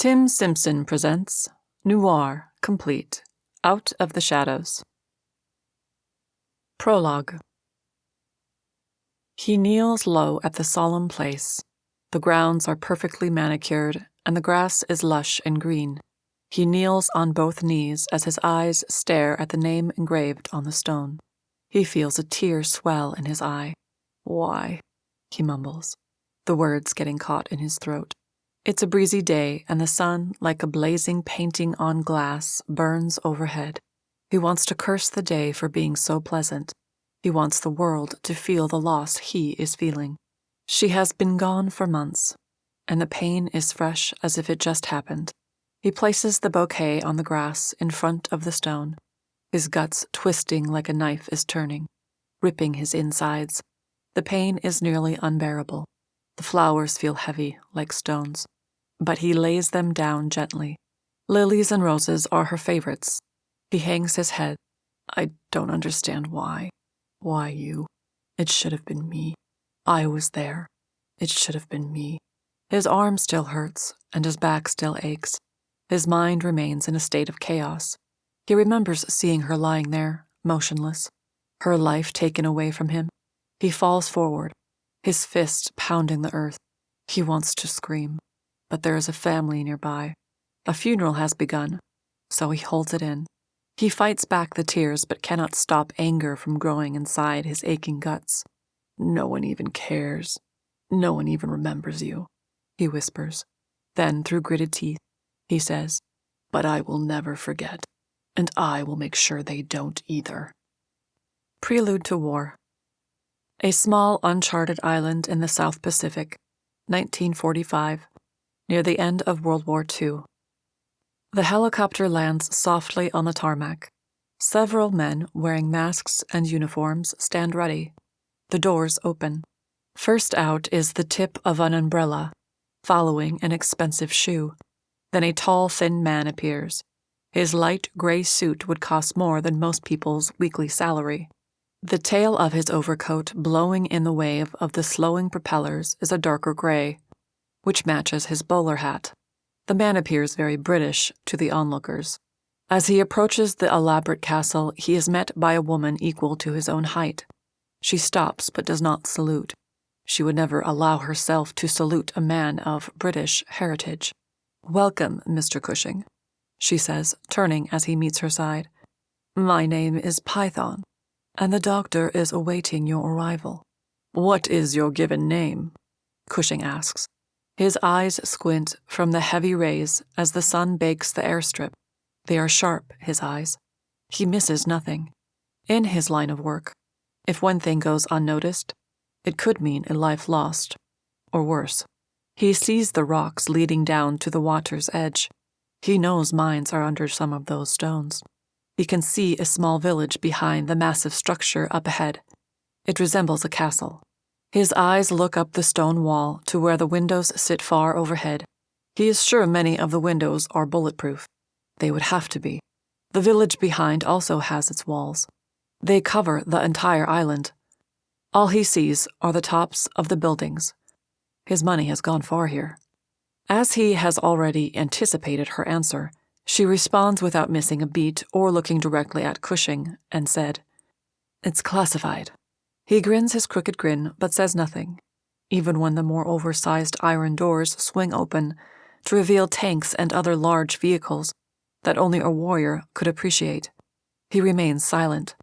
Tim Simpson presents Noir Complete, Out of the Shadows. Prologue. He kneels low at the solemn place. The grounds are perfectly manicured, and the grass is lush and green. He kneels on both knees as his eyes stare at the name engraved on the stone. He feels a tear swell in his eye. "Why?" he mumbles, the words getting caught in his throat. It's a breezy day, and the sun, like a blazing painting on glass, burns overhead. He wants to curse the day for being so pleasant. He wants the world to feel the loss he is feeling. She has been gone for months, and the pain is fresh as if it just happened. He places the bouquet on the grass in front of the stone, his guts twisting like a knife is turning, ripping his insides. The pain is nearly unbearable. The flowers feel heavy, like stones. But he lays them down gently. Lilies and roses are her favorites. He hangs his head. "I don't understand why. Why you? It should have been me. I was there. It should have been me." His arm still hurts, and his back still aches. His mind remains in a state of chaos. He remembers seeing her lying there, motionless, her life taken away from him. He falls forward, his fist pounding the earth. He wants to scream, but there is a family nearby. A funeral has begun, so he holds it in. He fights back the tears but cannot stop anger from growing inside his aching guts. "No one even cares. No one even remembers you," he whispers. Then, through gritted teeth, he says, "But I will never forget, and I will make sure they don't either." Prelude to War. A small, uncharted island in the South Pacific, 1945, near the end of World War II. The helicopter lands softly on the tarmac. Several men wearing masks and uniforms stand ready. The doors open. First out is the tip of an umbrella, following an expensive shoe. Then a tall, thin man appears. His light gray suit would cost more than most people's weekly salary. The tail of his overcoat blowing in the wave of the slowing propellers is a darker gray, which matches his bowler hat. The man appears very British to the onlookers. As he approaches the elaborate castle, he is met by a woman equal to his own height. She stops but does not salute. She would never allow herself to salute a man of British heritage. "Welcome, Mr. Cushing," she says, turning as he meets her side. "My name is Python, and the doctor is awaiting your arrival." "What is your given name?" Cushing asks. His eyes squint from the heavy rays as the sun bakes the airstrip. They are sharp, his eyes. He misses nothing. In his line of work, if one thing goes unnoticed, it could mean a life lost, or worse. He sees the rocks leading down to the water's edge. He knows mines are under some of those stones. He can see a small village behind the massive structure up ahead. It resembles a castle. His eyes look up the stone wall to where the windows sit far overhead. He is sure many of the windows are bulletproof. They would have to be. The village behind also has its walls. They cover the entire island. All he sees are the tops of the buildings. His money has gone far here. As he has already anticipated her answer, she responds without missing a beat or looking directly at Cushing, and said, "It's classified." He grins his crooked grin, but says nothing, even when the more oversized iron doors swing open to reveal tanks and other large vehicles that only a warrior could appreciate. He remains silent.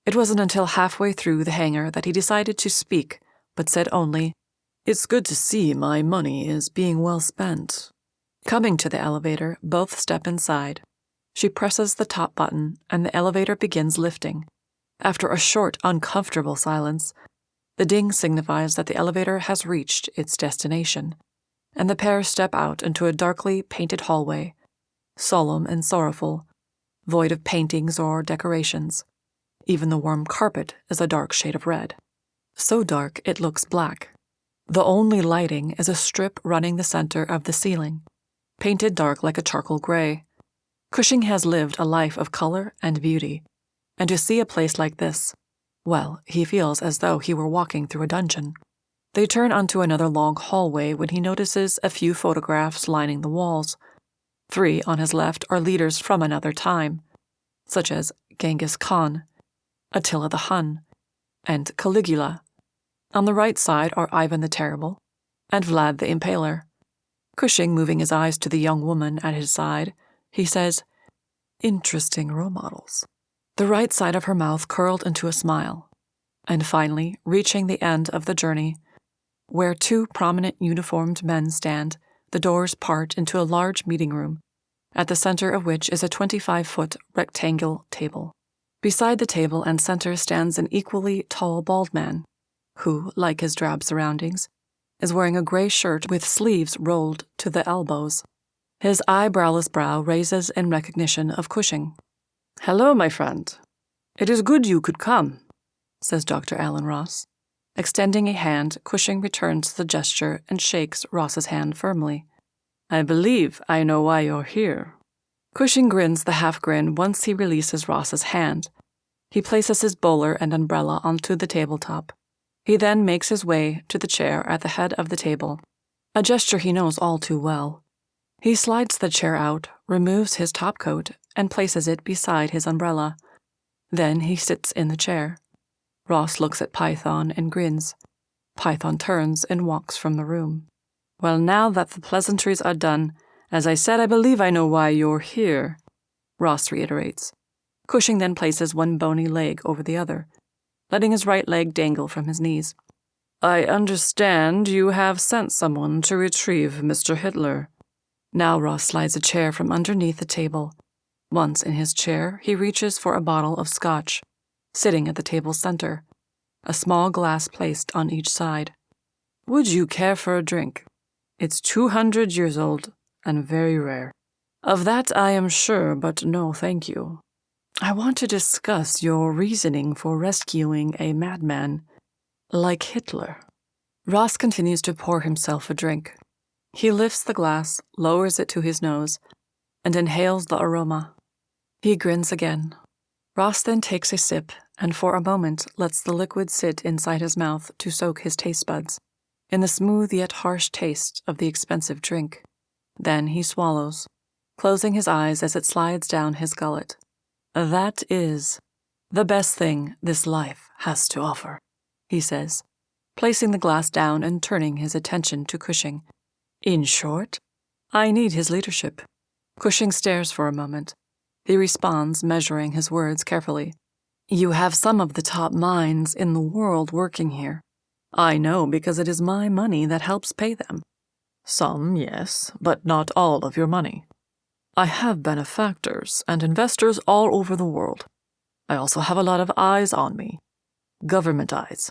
It wasn't until halfway through the hangar that he decided to speak, but said only, "It's good to see my money is being well spent." Coming to the elevator, both step inside. She presses the top button, and the elevator begins lifting. After a short, uncomfortable silence, the ding signifies that the elevator has reached its destination, and the pair step out into a darkly painted hallway, solemn and sorrowful, void of paintings or decorations. Even the warm carpet is a dark shade of red. So dark it looks black. The only lighting is a strip running the center of the ceiling, painted dark like a charcoal gray. Cushing has lived a life of color and beauty, and to see a place like this, well, he feels as though he were walking through a dungeon. They turn onto another long hallway when he notices a few photographs lining the walls. 3 on his left are leaders from another time, such as Genghis Khan, Attila the Hun, and Caligula. On the right side are Ivan the Terrible and Vlad the Impaler. Cushing, moving his eyes to the young woman at his side, he says, "Interesting role models." The right side of her mouth curled into a smile. And finally, reaching the end of the journey, where 2 prominent uniformed men stand, the doors part into a large meeting room, at the center of which is a 25-foot rectangle table. Beside the table and center stands an equally tall bald man, who, like his drab surroundings, is wearing a gray shirt with sleeves rolled to the elbows. His eyebrowless brow raises in recognition of Cushing. "Hello, my friend. It is good you could come," says Dr. Alan Ross. Extending a hand, Cushing returns the gesture and shakes Ross's hand firmly. "I believe I know why you're here." Cushing grins the half-grin once he releases Ross's hand. He places his bowler and umbrella onto the tabletop. He then makes his way to the chair at the head of the table, a gesture he knows all too well. He slides the chair out, removes his topcoat, and places it beside his umbrella. Then he sits in the chair. Ross looks at Python and grins. Python turns and walks from the room. "Well, now that the pleasantries are done, as I said, I believe I know why you're here," Ross reiterates. Cushing then places one bony leg over the other, letting his right leg dangle from his knees. "I understand you have sent someone to retrieve Mr. Hitler." Now Ross slides a chair from underneath the table. Once in his chair, he reaches for a bottle of scotch, sitting at the table's center, a small glass placed on each side. "Would you care for a drink? It's 200 years old and very rare." "Of that I am sure, but no, thank you. I want to discuss your reasoning for rescuing a madman like Hitler." Ross continues to pour himself a drink. He lifts the glass, lowers it to his nose, and inhales the aroma. He grins again. Ross then takes a sip and for a moment lets the liquid sit inside his mouth to soak his taste buds in the smooth yet harsh taste of the expensive drink. Then he swallows, closing his eyes as it slides down his gullet. "That is the best thing this life has to offer," he says, placing the glass down and turning his attention to Cushing. "In short, I need his leadership." Cushing stares for a moment. He responds, measuring his words carefully. "You have some of the top minds in the world working here. I know because it is my money that helps pay them." "Some, yes, but not all of your money. I have benefactors and investors all over the world. I also have a lot of eyes on me. Government eyes.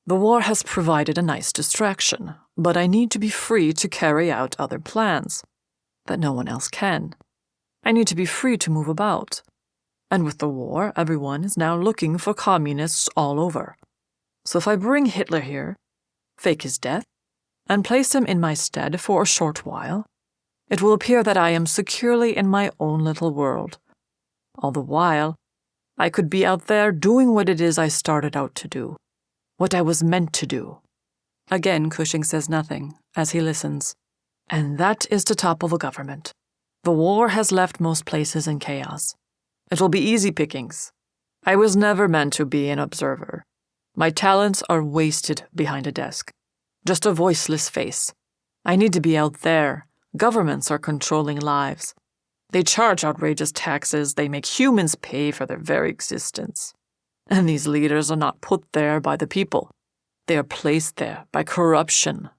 The war has provided a nice distraction, but I need to be free to carry out other plans that no one else can. I need to be free to move about. And with the war, everyone is now looking for communists all over. So if I bring Hitler here, fake his death, and place him in my stead for a short while, it will appear that I am securely in my own little world. All the while, I could be out there doing what it is I started out to do, what I was meant to do." Again, Cushing says nothing as he listens. "And that is to topple the government. The war has left most places in chaos. It will be easy pickings. I was never meant to be an observer. My talents are wasted behind a desk. Just a voiceless face. I need to be out there. Governments are controlling lives. They charge outrageous taxes. They make humans pay for their very existence. And these leaders are not put there by the people. They are placed there by corruption.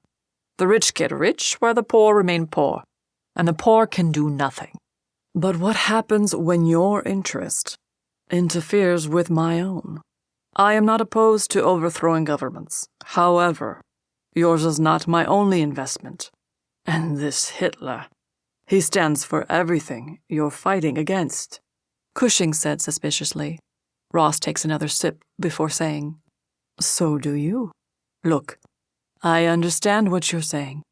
The rich get rich while the poor remain poor, and the poor can do nothing. But what happens when your interest interferes with my own? I am not opposed to overthrowing governments. However, yours is not my only investment. And this Hitler, he stands for everything you're fighting against." Cushing said suspiciously. Ross takes another sip before saying, "So do you. Look, I understand what you're saying.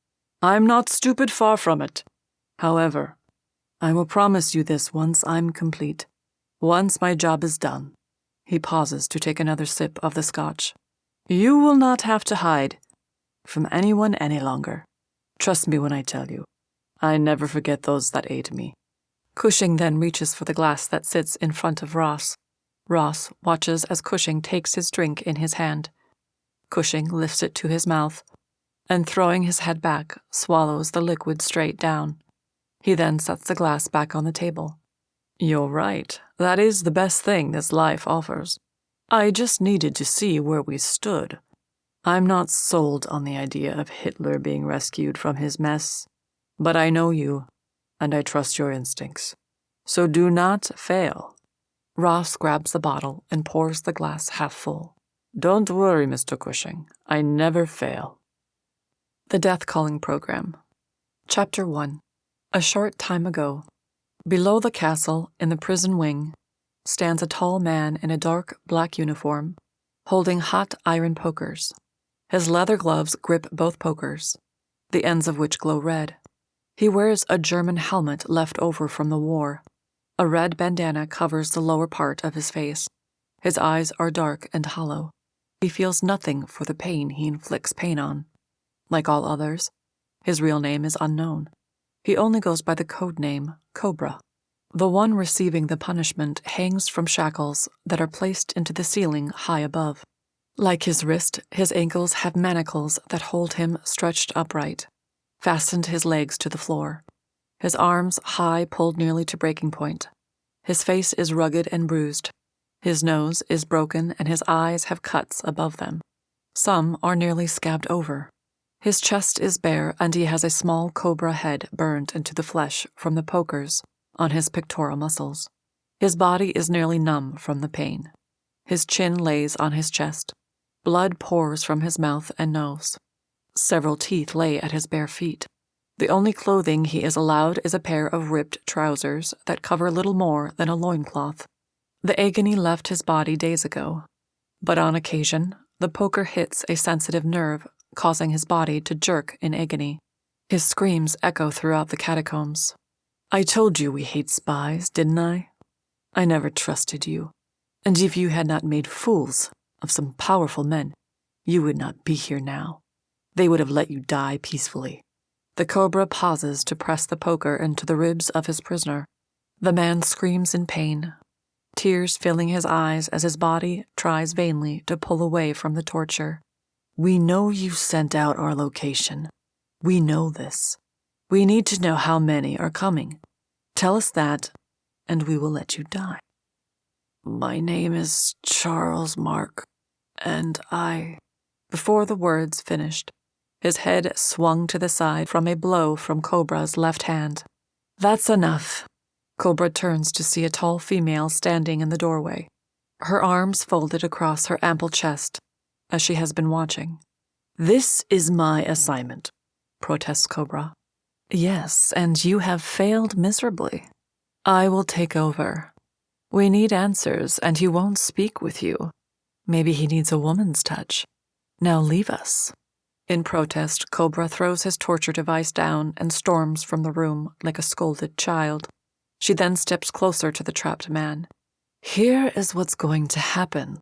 I'm not stupid, far from it. However, I will promise you this once I'm complete. Once my job is done." He pauses to take another sip of the scotch. "You will not have to hide from anyone any longer. Trust me when I tell you. I never forget those that aid me. Cushing then reaches for the glass that sits in front of Ross. Ross watches as Cushing takes his drink in his hand. Cushing lifts it to his mouth, and throwing his head back, swallows the liquid straight down. He then sets the glass back on the table. You're right. That is the best thing this life offers. I just needed to see where we stood. I'm not sold on the idea of Hitler being rescued from his mess, but I know you, and I trust your instincts. So do not fail. Ross grabs the bottle and pours the glass half full. Don't worry, Mr. Cushing. I never fail. The Death Calling Program. Chapter 1. A short time ago. Below the castle, in the prison wing, stands a tall man in a dark black uniform, holding hot iron pokers. His leather gloves grip both pokers, the ends of which glow red. He wears a German helmet left over from the war. A red bandana covers the lower part of his face. His eyes are dark and hollow. He feels nothing for the pain he inflicts pain on. Like all others, his real name is unknown. He only goes by the code name Cobra. The one receiving the punishment hangs from shackles that are placed into the ceiling high above. Like his wrist, his ankles have manacles that hold him stretched upright, fastened his legs to the floor. His arms high pulled nearly to breaking point. His face is rugged and bruised. His nose is broken and his eyes have cuts above them. Some are nearly scabbed over. His chest is bare and he has a small cobra head burned into the flesh from the pokers on his pectoral muscles. His body is nearly numb from the pain. His chin lays on his chest. Blood pours from his mouth and nose. Several teeth lay at his bare feet. The only clothing he is allowed is a pair of ripped trousers that cover little more than a loincloth. The agony left his body days ago, but on occasion, the poker hits a sensitive nerve, causing his body to jerk in agony. His screams echo throughout the catacombs. I told you we hate spies, didn't I? I never trusted you, and if you had not made fools of some powerful men, you would not be here now. They would have let you die peacefully. The cobra pauses to press the poker into the ribs of his prisoner. The man screams in pain, tears filling his eyes as his body tries vainly to pull away from the torture. We know you sent out our location. We know this. We need to know how many are coming. Tell us that, and we will let you die. My name is Charles Mark, and I... Before the words finished, his head swung to the side from a blow from Cobra's left hand. That's enough. Cobra turns to see a tall female standing in the doorway, her arms folded across her ample chest, as she has been watching. This is my assignment, protests Cobra. Yes, and you have failed miserably. I will take over. We need answers, and he won't speak with you. Maybe he needs a woman's touch. Now leave us. In protest, Cobra throws his torture device down and storms from the room like a scolded child. She then steps closer to the trapped man. Here is what's going to happen,